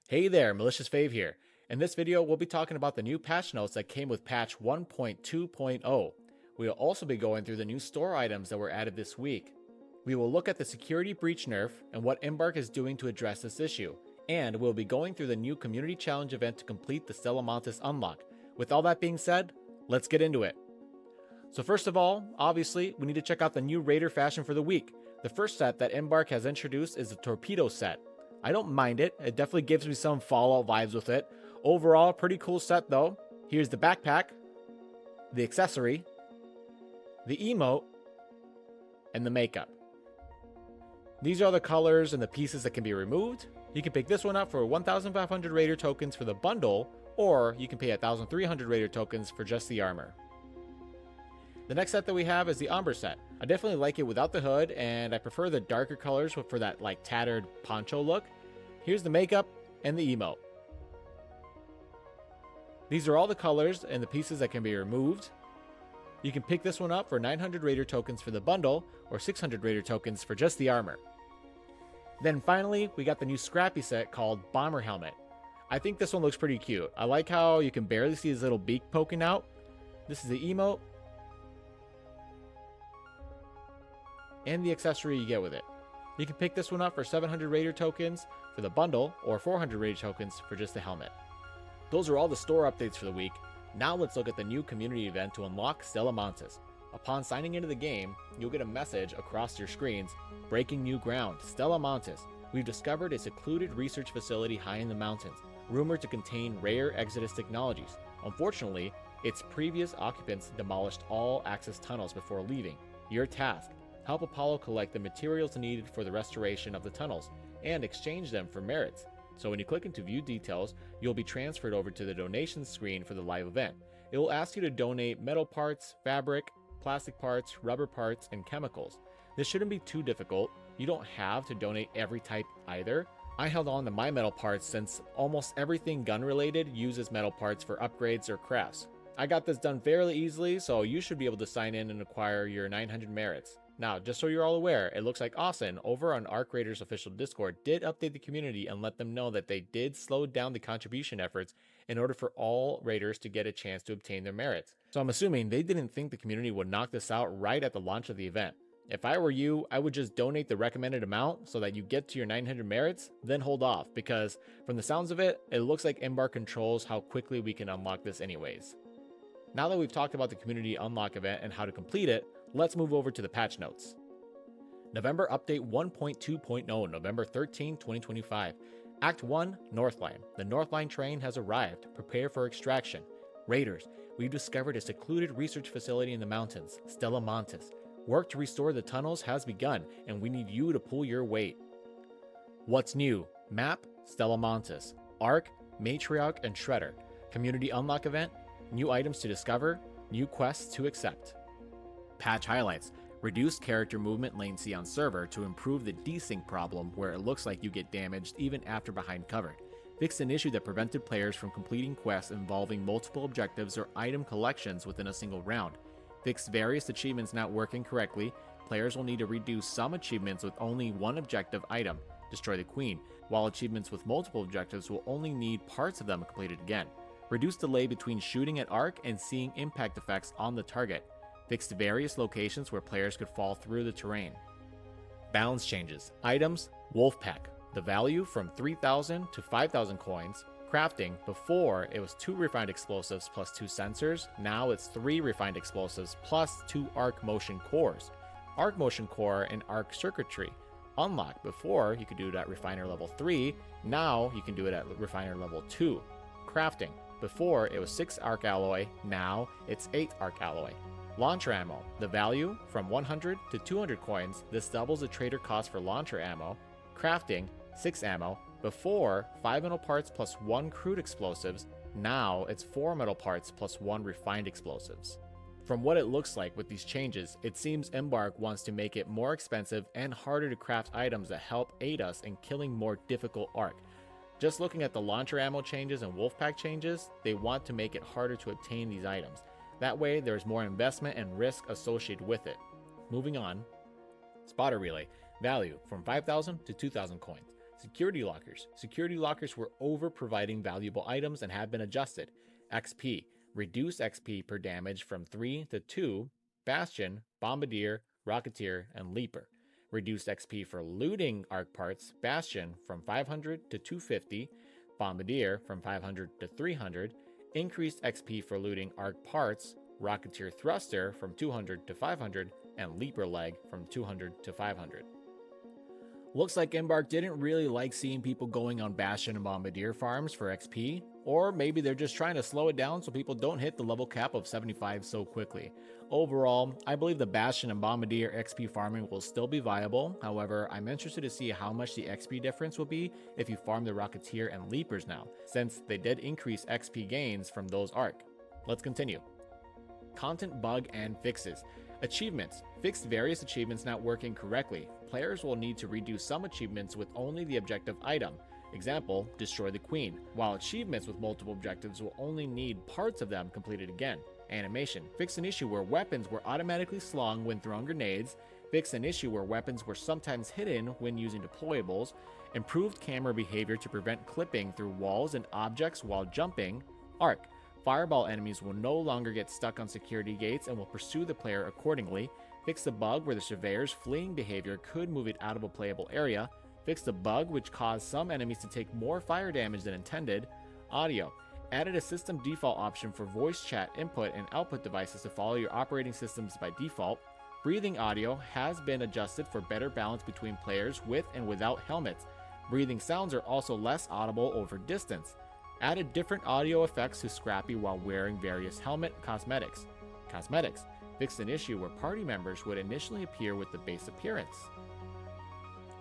Hey there, Malicious Fave here. In this video, we'll be talking about the new patch notes that came with patch 1.2.0. We will also be going through the new store items that were added this week. We will look at the security breach nerf and what Embark is doing to address this issue. And we'll be going through the new community challenge event to complete the Stella Mantis unlock. With all that being said, let's get into it. So first of all, obviously, we need to check out the new Raider fashion for the week. The first set that Embark has introduced is the Torpedo set. I don't mind it, it definitely gives me some Fallout vibes with it. Overall, pretty cool set though. Here's the backpack, the accessory, the emote, and the makeup. These are the colors and the pieces that can be removed. You can pick this one up for 1,500 Raider tokens for the bundle, or you can pay 1,300 Raider tokens for just the armor. The next set that we have is the Umber set. I definitely like it without the hood, and I prefer the darker colors for that like tattered poncho look. Here's the makeup and the emote. These are all the colors and the pieces that can be removed. You can pick this one up for 900 Raider tokens for the bundle, or 600 Raider tokens for just the armor. Then finally, we got the new Scrappy set called Bomber Helmet. I think this one looks pretty cute. I like how you can barely see his little beak poking out. This is the emote and the accessory you get with it. You can pick this one up for 700 Raider tokens for the bundle, or 400 Raider tokens for just the helmet. Those are all the store updates for the week. Now let's look at the new community event to unlock Stella Mantis. Upon signing into the game, you'll get a message across your screens, breaking new ground, Stella Mantis. We've discovered a secluded research facility high in the mountains, rumored to contain rare Exodus technologies. Unfortunately, its previous occupants demolished all access tunnels before leaving. Your task: help Apollo collect the materials needed for the restoration of the tunnels, and exchange them for merits. So when you click into view details, you'll be transferred over to the donation screen for the live event. It will ask you to donate metal parts, fabric, plastic parts, rubber parts, and chemicals. This shouldn't be too difficult. You don't have to donate every type either. I held on to my metal parts since almost everything gun related uses metal parts for upgrades or crafts. I got this done fairly easily, so you should be able to sign in and acquire your 900 merits. Now, just so you're all aware, it looks like Austin, over on Arc Raiders official Discord, did update the community and let them know that they did slow down the contribution efforts in order for all Raiders to get a chance to obtain their merits. So I'm assuming they didn't think the community would knock this out right at the launch of the event. If I were you, I would just donate the recommended amount so that you get to your 900 merits, then hold off, because from the sounds of it, it looks like Embark controls how quickly we can unlock this anyways. Now that we've talked about the community unlock event and how to complete it, let's move over to the patch notes. November Update 1.2.0, November 13, 2025. Act 1, Northline. The Northline train has arrived. Prepare for extraction. Raiders, we've discovered a secluded research facility in the mountains, Stella Mantis. Work to restore the tunnels has begun, and we need you to pull your weight. What's new? Map, Stella Mantis. Arc, Matriarch, and Shredder. Community unlock event, new items to discover, new quests to accept. Patch highlights: reduced character movement latency on server to improve the desync problem where it looks like you get damaged even after behind cover. Fixed an issue that prevented players from completing quests involving multiple objectives or item collections within a single round. Fixed various achievements not working correctly. Players will need to redo some achievements with only one objective item, destroy the queen, while achievements with multiple objectives will only need parts of them completed again. Reduce delay between shooting at arc and seeing impact effects on the target. Fixed various locations where players could fall through the terrain. Balance changes. Items, Wolfpack. The value from 3,000 to 5,000 coins. Crafting, before it was 2 refined explosives plus 2 sensors, now it's 3 refined explosives plus 2 arc motion cores. Arc motion core and arc circuitry. Unlock, before you could do it at refiner level 3, now you can do it at refiner level 2. Crafting, before it was 6 arc alloy, now it's 8 arc alloy. Launcher ammo, the value from 100 to 200 coins, this doubles the trader cost for launcher ammo. Crafting, 6 ammo, before 5 metal parts plus 1 crude explosives, now it's 4 metal parts plus 1 refined explosives. From what it looks like with these changes, it seems Embark wants to make it more expensive and harder to craft items that help aid us in killing more difficult arc. Just looking at the launcher ammo changes and Wolfpack changes, they want to make it harder to obtain these items. That way, there's more investment and risk associated with it. Moving on. Spotter Relay. Value from 5,000 to 2,000 coins. Security lockers. Security lockers were over providing valuable items and have been adjusted. XP. Reduce XP per damage from 3 to 2. Bastion, Bombardier, Rocketeer, and Leaper. Reduced XP for looting arc parts. Bastion from 500 to 250. Bombardier from 500 to 300. Increased XP for looting arc parts. Rocketeer Thruster from 200 to 500. And Leaper Leg from 200 to 500. Looks like Embark didn't really like seeing people going on Bastion and Bombardier farms for XP, or maybe they're just trying to slow it down so people don't hit the level cap of 75 so quickly. Overall, I believe the Bastion and Bombardier XP farming will still be viable. However, I'm interested to see how much the XP difference will be if you farm the Rocketeer and Leapers now, since they did increase XP gains from those arc. Let's continue. Content bug and fixes. Achievements. Fixed various achievements not working correctly. Players will need to redo some achievements with only the objective item. Example, destroy the queen, while achievements with multiple objectives will only need parts of them completed again. Animation. Fix an issue where weapons were automatically slung when throwing grenades. Fix an issue where weapons were sometimes hidden when using deployables. Improved camera behavior to prevent clipping through walls and objects while jumping. Arc. Fireball enemies will no longer get stuck on security gates and will pursue the player accordingly. Fix the bug where the surveyor's fleeing behavior could move it out of a playable area. Fix the bug which caused some enemies to take more fire damage than intended. Audio. Added a system default option for voice chat input and output devices to follow your operating systems by default. Breathing audio has been adjusted for better balance between players with and without helmets. Breathing sounds are also less audible over distance. Added different audio effects to Scrappy while wearing various helmet cosmetics. Cosmetics. Fixed an issue where party members would initially appear with the base appearance.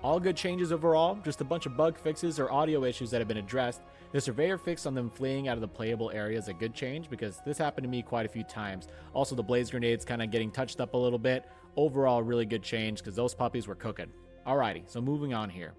All good changes overall, just a bunch of bug fixes or audio issues that have been addressed. The surveyor fix on them fleeing out of the playable area is a good change because this happened to me quite a few times. Also the blaze grenades kind of getting touched up a little bit. Overall really good change because those puppies were cooking. Alrighty, so moving on here.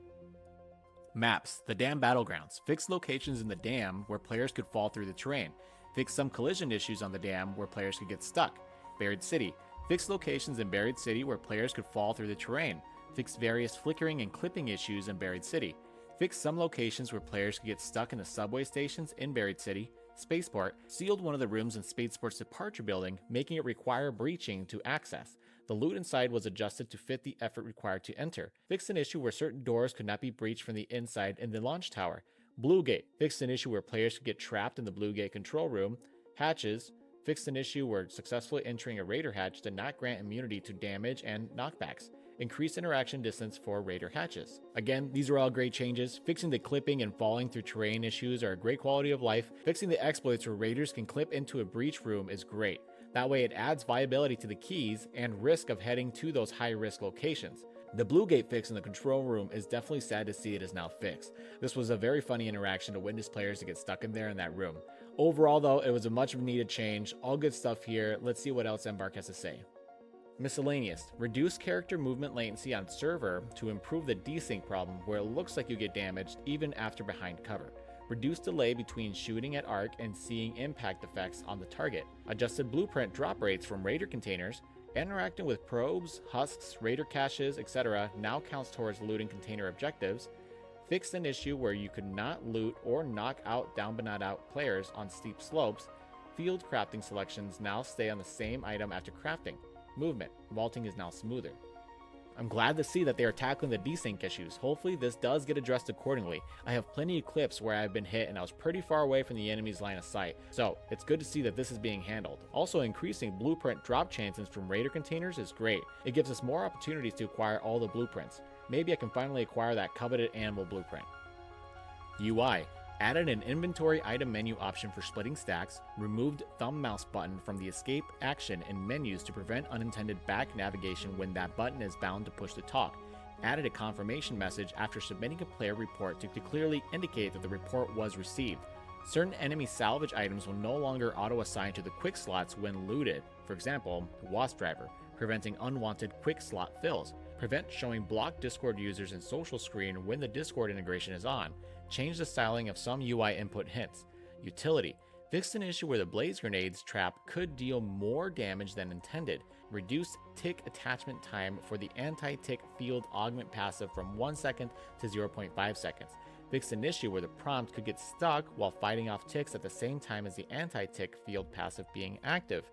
Maps. The dam battlegrounds. Fix locations in the dam where players could fall through the terrain. Fix some collision issues on the dam where players could get stuck. Buried City. Fix locations in Buried City where players could fall through the terrain. Fix various flickering and clipping issues in Buried City. Fix some locations where players could get stuck in the subway stations in Buried City. Spaceport. Sealed one of the rooms in Spaceport's departure building, making it require breaching to access. The loot inside was adjusted to fit the effort required to enter. Fixed an issue where certain doors could not be breached from the inside in the launch tower. Blue Gate. Fixed an issue where players could get trapped in the Blue Gate control room. Hatches. Fixed an issue where successfully entering a Raider hatch did not grant immunity to damage and knockbacks. Increased interaction distance for Raider hatches. Again, these are all great changes. Fixing the clipping and falling through terrain issues are a great quality of life. Fixing the exploits where Raiders can clip into a breach room is great. That way it adds viability to the keys and risk of heading to those high-risk locations. The Blue Gate fix in the control room is definitely sad to see it is now fixed. This was a very funny interaction to witness players to get stuck in there in that room. Overall though, it was a much needed change. All good stuff here. Let's see what else Embark has to say. Miscellaneous. Reduce character movement latency on server to improve the desync problem where it looks like you get damaged even after behind cover. Reduce delay between shooting at arc and seeing impact effects on the target. Adjusted blueprint drop rates from Raider containers. Interacting with probes, husks, Raider caches, etc. now counts towards looting container objectives. Fixed an issue where you could not loot or knock out down but not out players on steep slopes. Field crafting selections now stay on the same item after crafting. Movement. Vaulting is now smoother. I'm glad to see that they are tackling the desync issues. Hopefully this does get addressed accordingly. I have plenty of clips where I've been hit and I was pretty far away from the enemy's line of sight, so it's good to see that this is being handled. Also, increasing blueprint drop chances from Raider containers is great. It gives us more opportunities to acquire all the blueprints. Maybe I can finally acquire that coveted animal blueprint. UI. Added an inventory item menu option for splitting stacks, removed thumb mouse button from the escape action in menus to prevent unintended back navigation when that button is bound to push to talk, added a confirmation message after submitting a player report to clearly indicate that the report was received. Certain enemy salvage items will no longer auto-assign to the quick slots when looted, for example, Wasp Driver, preventing unwanted quick slot fills. Prevent showing blocked Discord users in social screen when the Discord integration is on. Change the styling of some UI input hints. Utility. Fixed an issue where the blaze grenades trap could deal more damage than intended. reduced tick attachment time for the anti-tick field augment passive from 1 second to 0.5 seconds. Fixed an issue where the prompt could get stuck while fighting off ticks at the same time as the anti-tick field passive being active.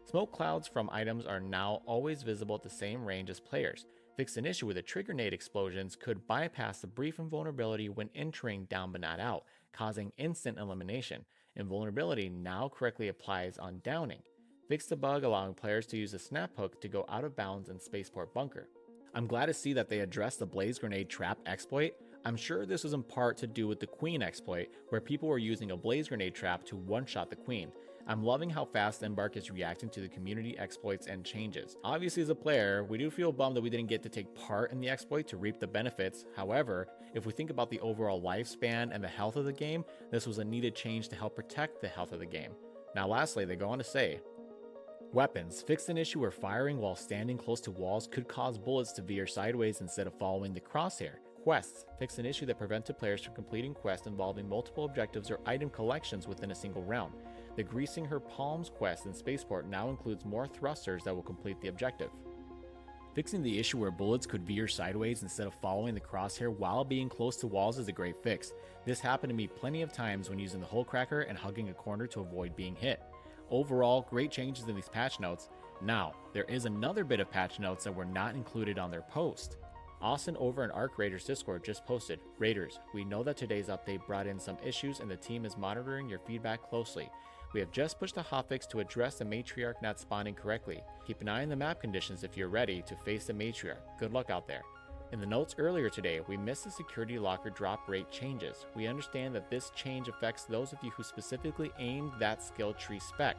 Smoke clouds from items are now always visible at the same range as players. Fixed an issue where the trigger nade explosions could bypass the brief invulnerability when entering down but not out, causing instant elimination. Invulnerability now correctly applies on downing. Fixed a bug allowing players to use a snap hook to go out of bounds in spaceport bunker. I'm glad to see that they addressed the blaze grenade trap exploit. I'm sure this was in part to do with the queen exploit, where people were using a blaze grenade trap to one-shot the queen. I'm loving how fast Embark is reacting to the community exploits and changes. Obviously, as a player, we do feel bummed that we didn't get to take part in the exploit to reap the benefits. However, if we think about the overall lifespan and the health of the game, this was a needed change to help protect the health of the game. Now lastly, they go on to say, weapons. Fixed an issue where firing while standing close to walls could cause bullets to veer sideways instead of following the crosshair. Quests. Fixed an issue that prevented players from completing quests involving multiple objectives or item collections within a single round. The Greasing Her Palms quest in Spaceport now includes more thrusters that will complete the objective. Fixing the issue where bullets could veer sideways instead of following the crosshair while being close to walls is a great fix. This happened to me plenty of times when using the hole cracker and hugging a corner to avoid being hit. Overall, great changes in these patch notes. Now, there is another bit of patch notes that were not included on their post. Austin over in Arc Raiders Discord just posted, Raiders, we know that today's update brought in some issues and the team is monitoring your feedback closely. We have just pushed a hotfix to address the matriarch not spawning correctly. Keep an eye on the map conditions if you're ready to face the matriarch. Good luck out there. In the notes earlier today, we missed the security locker drop rate changes. We understand that this change affects those of you who specifically aimed that skill tree spec.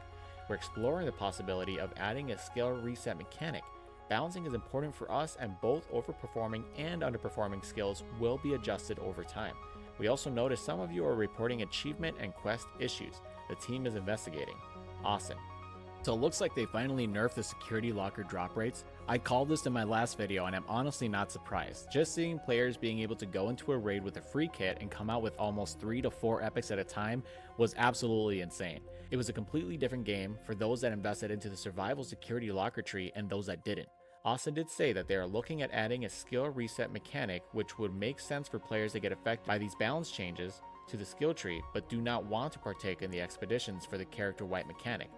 We're exploring the possibility of adding a skill reset mechanic. Balancing is important for us, and both overperforming and underperforming skills will be adjusted over time. We also noticed some of you are reporting achievement and quest issues. The team is investigating. Awesome. So it looks like they finally nerfed the security locker drop rates. I called this in my last video and I'm honestly not surprised. Just seeing players being able to go into a raid with a free kit and come out with almost 3 to 4 epics at a time was absolutely insane. It was a completely different game for those that invested into the survival security locker tree and those that didn't. Austin did say that they are looking at adding a skill reset mechanic, which would make sense for players that get affected by these balance changes to the skill tree but do not want to partake in the expeditions for the character wipe mechanic.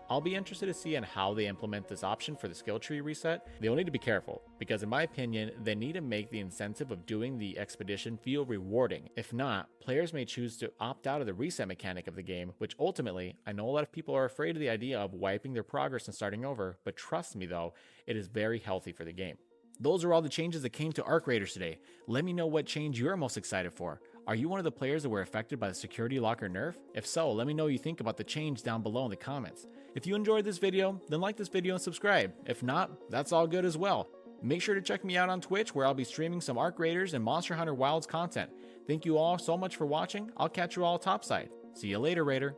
I'll be interested to see on how they implement this option for the skill tree reset. They'll need to be careful, because in my opinion, they need to make the incentive of doing the expedition feel rewarding. If not, players may choose to opt out of the reset mechanic of the game, which ultimately, I know a lot of people are afraid of the idea of wiping their progress and starting over, but trust me though, it is very healthy for the game. Those are all the changes that came to Arc Raiders today. Let me know what change you're most excited for. Are you one of the players that were affected by the security locker nerf? If so, let me know what you think about the change down below in the comments. If you enjoyed this video, then like this video and subscribe. If not, that's all good as well. Make sure to check me out on Twitch, where I'll be streaming some Arc Raiders and Monster Hunter Wilds content. Thank you all so much for watching. I'll catch you all topside. See you later, Raider.